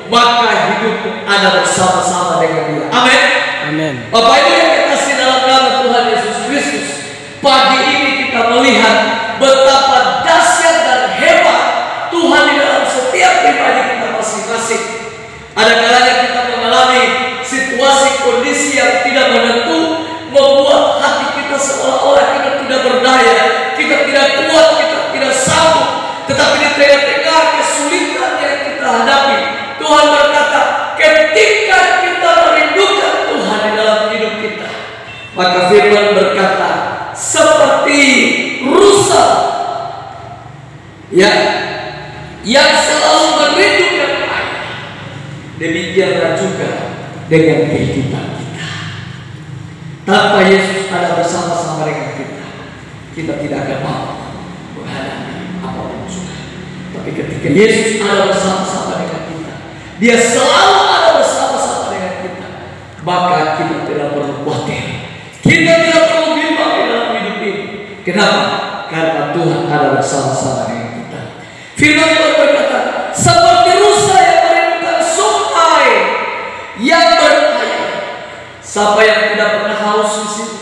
maka hidupmu ada bersama-sama dengan Dia. Amin. Amin. Bapak Ibu yang dikasihi dalam nama Tuhan Yesus Kristus, pagi ini kita melihat betapa dahsyat dan hebat Tuhan di dalam setiap pribadi kita masing-masing. Ada kalanya kita mengalami situasi kondisi yang tidak menentu, membuat hati kita seolah-olah kita tidak berdaya, kita tidak kuat, kita tidak sanggup. Tetapi di tengah-tengah kesulitan yang kita hadapi, Tuhan berkata, ketika kita merindukan Tuhan di dalam hidup kita, maka firman berkata, seperti rusa ya, yang selalu merindukan air, demikianlah juga dengan kehidupan kita. Tanpa Yesus ada bersama-sama dengan kita, kita tidak akan mampu menghadapi apapun juga. Tapi ketika Yesus ada bersama-sama dengan kita, Dia selalu ada bersama-sama dengan kita, maka kita tidak perlu khawatir, kita tidak perlu bimbang di dalam hidup ini. Kenapa? Karena Tuhan ada bersama-sama dengan kita. Firman Tuhan berkata, seperti rusa yang merindukan sungai yang berair. Siapa yang tidak pernah haus di sini?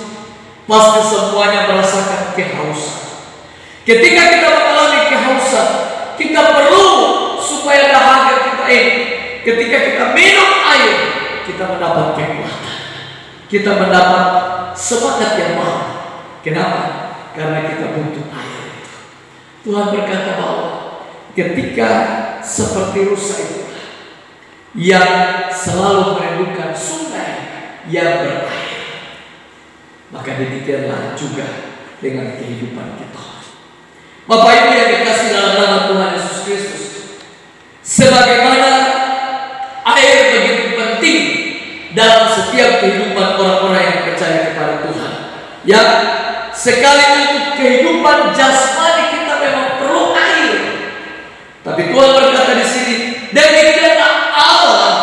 Pasti semuanya merasakan kehausan. Ketika kita mengalami kehausan, kita perlu supaya dahaga kita ini, ketika kita minum air, kita mendapat kekuatan, kita mendapat semangat yang baru. Kenapa? Karena kita butuh air. Tuhan berkata bahwa ketika seperti rusa itu yang selalu merindukan sungai yang berair, maka demikianlah juga dengan kehidupan kita. Bapak Ibu yang dikasihi dalam nama Tuhan Yesus Kristus, sebagaimana air begitu penting dalam setiap kehidupan orang-orang yang percaya kepada Tuhan, ya, sekali untuk kehidupan jasmani kita memang perlu air. Tapi Tuhan berkata di sini, demikianlah Allah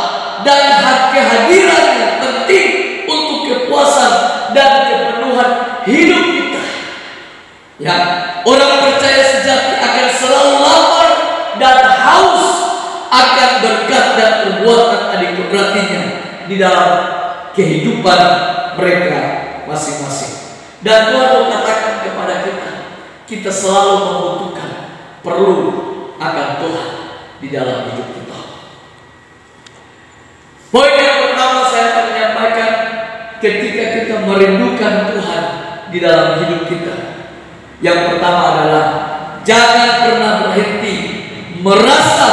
dan kehadirannya penting untuk kepuasan dan kepenuhan hidup kita. Ya, orang percaya sejati akan selalu lapar dan haus akan berkat dan perbuatan adik-beratinya di dalam kehidupan mereka masing-masing. Dan Tuhan mengatakan kepada kita, kita selalu membutuhkan, perlu akan Tuhan di dalam hidup kita. Poin yang pertama saya akan menyampaikan, ketika kita merindukan Tuhan di dalam hidup kita, yang pertama adalah jangan pernah berhenti merasa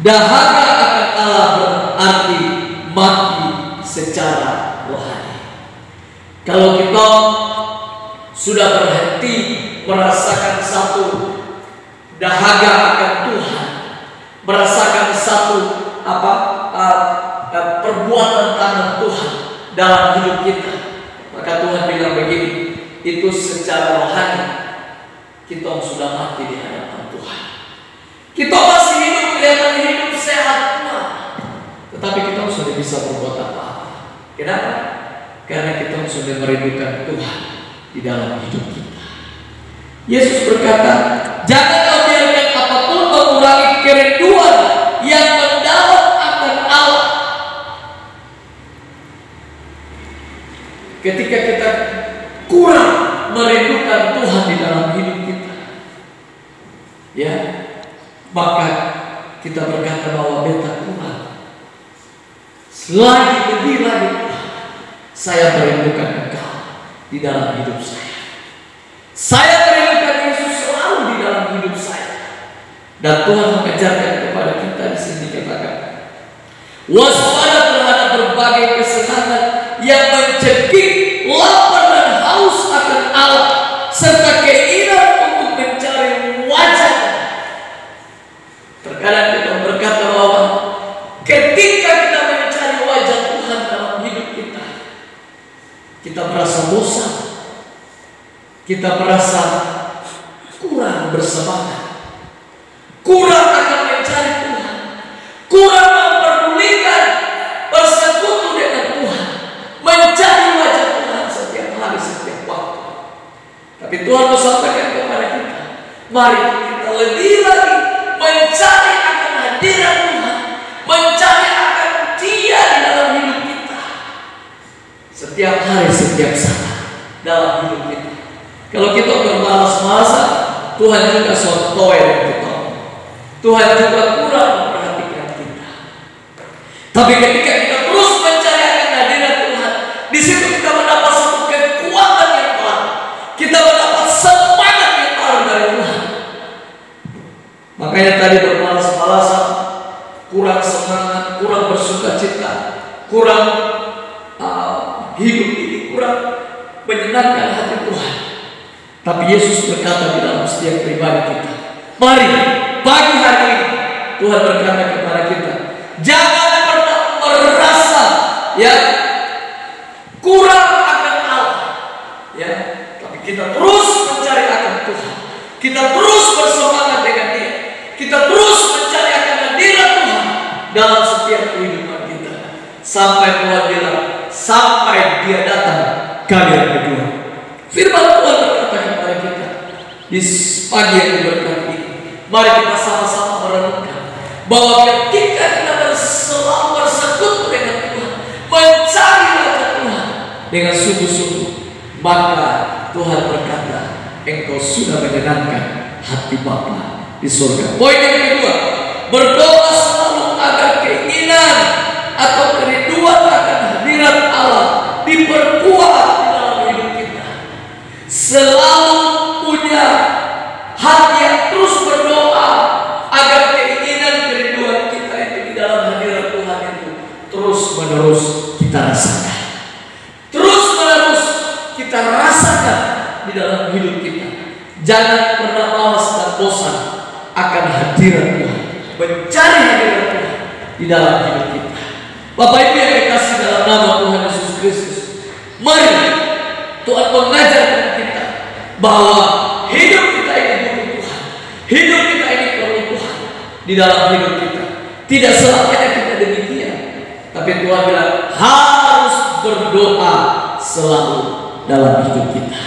dahaga akan Allah, berarti mati secara rohani. Kalau kita sudah berhenti merasakan satu dahaga akan Tuhan, merasakan satu perbuatan tangan Tuhan dalam hidup kita, maka Tuhan bilang begini, itu secara rohani kita sudah mati di hadapan Tuhan. Kita masih hidup, kelihatan hidup sehat, tetapi kita sudah bisa berbuat apa-apa. Kenapa? Karena kita sudah merindukan Tuhan di dalam hidup kita. Yesus berkata, janganlah biarkan apapun mengurangi kerinduan yang mendalam akan Allah. Ketika kita kurang merindukan Tuhan di dalam hidup kita, ya, maka kita berkata bahwa beta kurang. Selagi lebih lagi saya merindukan Engkau di dalam hidup saya. Saya merindukan Yesus selalu di dalam hidup saya. Dan Tuhan mengajarkan kepada kita di sini dikatakan, waspada terhadap berbagai kesenangan yang mencekik lapar dan haus akan Allah, serta keinginan untuk mencari wajah. Terkadang kita berkata bahwa ketika kita mencari wajah Tuhan dalam hidup kita, kita merasa bosan, kita merasa kurang bersemangat, kurang akan mencari Tuhan, kurang memperdulikan bersekutu dengan Tuhan, mencari wajah Tuhan setiap hari, setiap waktu. Tapi Tuhan mau sampaikan kepada kita, mari kita lebih lagi mencari akan hadirat setiap hari, setiap saat dalam hidup kita. Kalau kita bermalas-malasan, Tuhan juga sotoy dan kita. Tuhan juga kurang memperhatikan kita. Tapi ketika kita terus mencari akan hadirat Tuhan, di situ kita mendapat satu kekuatan yang baru. Kita mendapat semangat yang baru dari Tuhan. Makanya tadi bermalas-malasan, kurang semangat, kurang bersukacita, kurang hidup ini kurang menyenangkan hati Tuhan. Tapi Yesus berkata di dalam setiap pribadi kita, mari pagi hari ini Tuhan berkata kepada kita, jangan pernah merasa ya kurang akan Allah, ya, tapi kita terus mencari akan Tuhan, kita terus bersemangat dengan Dia, kita terus mencari akan hadirat Tuhan dalam setiap kehidupan kita, sampai Tuhan bilang, sampai Dia datang kali yang kedua. Firman Tuhan berkata kepada kita di pagi yang diberkati ini, mari kita sama-sama merenungkan bahwa ketika kita selalu bersekutu dengan Tuhan, mencari wajah Tuhan dengan sungguh-sungguh, maka Tuhan berkata, engkau sudah menyenangkan hati Bapa di surga. Poin yang kedua, berdoa selalu agar keinginan atau kerinduan akan hadirat Allah diperkuat di dalam hidup kita. Selalu punya hati yang terus berdoa agar keinginan kerinduan kita itu di dalam hadirat Tuhan itu terus menerus kita rasakan, terus menerus kita rasakan di dalam hidup kita. Jangan pernah malas dan bosan akan hadirat Tuhan, mencari hadirat Tuhan di dalam hidup kita. Bapak Ibu yang dikasihi dalam nama Tuhan Yesus Kristus, mari Tuhan mengajarkan kita bahwa hidup kita ini butuh Tuhan, hidup kita ini perlu Tuhan di dalam hidup kita. Tidak selamanya kita demikian, tapi Tuhan bilang harus berdoa selalu dalam hidup kita.